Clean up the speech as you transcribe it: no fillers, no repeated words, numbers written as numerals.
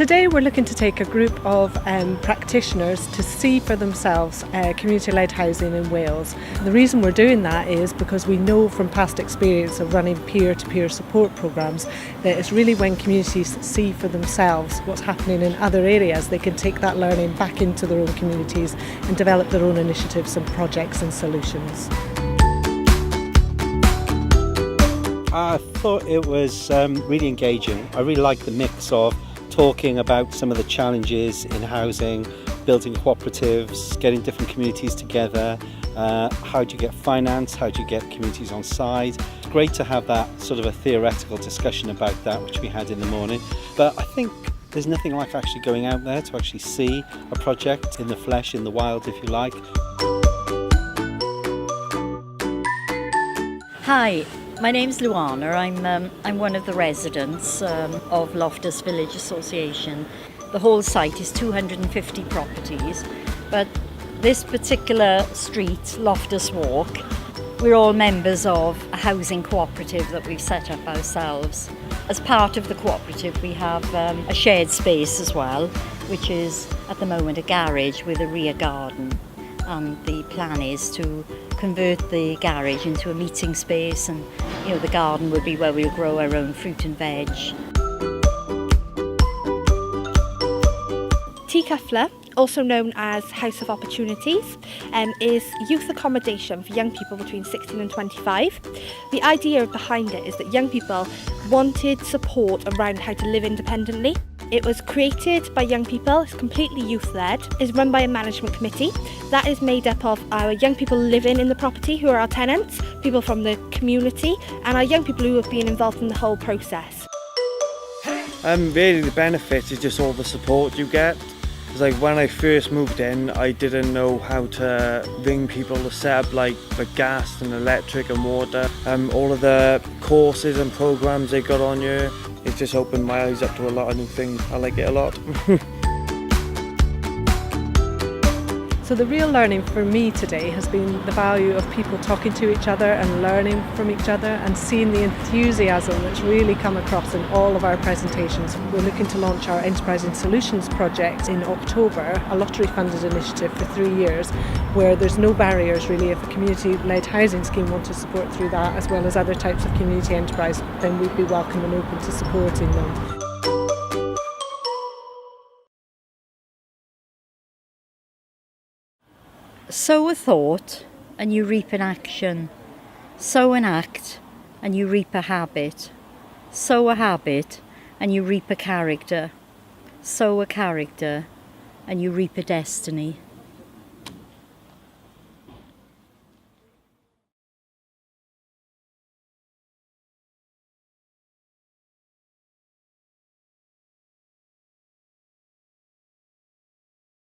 Today we're looking to take a group of practitioners to see for themselves community-led housing in Wales. The reason we're doing that is because we know from past experience of running peer-to-peer support programmes that it's really when communities see for themselves what's happening in other areas, they can take that learning back into their own communities and develop their own initiatives and projects and solutions. I thought it was really engaging. I really liked the mix of talking about some of the challenges in housing, building cooperatives, getting different communities together, how do you get finance, how do you get communities on side. It's great to have that sort of a theoretical discussion about that, which we had in the morning. But I think there's nothing like actually going out there to actually see a project in the flesh, in the wild, if you like. Hi. My name's Luana. I'm one of the residents of Loftus Village Association. The whole site is 250 properties, but this particular street, Loftus Walk, we're all members of a housing cooperative that we've set up ourselves. As part of the cooperative, we have a shared space as well, which is at the moment a garage with a rear garden. And the plan is to convert the garage into a meeting space, and the garden would be where we'll grow our own fruit and veg. T-Cyffla, also known as House of Opportunities, is youth accommodation for young people between 16 and 25. The idea behind it is that young people wanted support around how to live independently. It was created by young people, it's completely youth-led, it's run by a management committee that is made up of our young people living in the property who are our tenants, people from the community, and our young people who have been involved in the whole process. Really the benefit is just all the support you get. It's like when I first moved in, I didn't know how to ring people to set up like the gas and electric and water. All of the courses and programs they got on here, it's just opened my eyes up to a lot of new things. I like it a lot. So the real learning for me today has been the value of people talking to each other and learning from each other and seeing the enthusiasm that's really come across in all of our presentations. We're looking to launch our Enterprising Solutions project in October, a lottery funded initiative for 3 years where there's no barriers really. If a community-led housing scheme wants to support through that as well as other types of community enterprise, then we'd be welcome and open to supporting them. Sow a thought and you reap an action. Sow an act and you reap a habit. Sow a habit and you reap a character. Sow a character and you reap a destiny.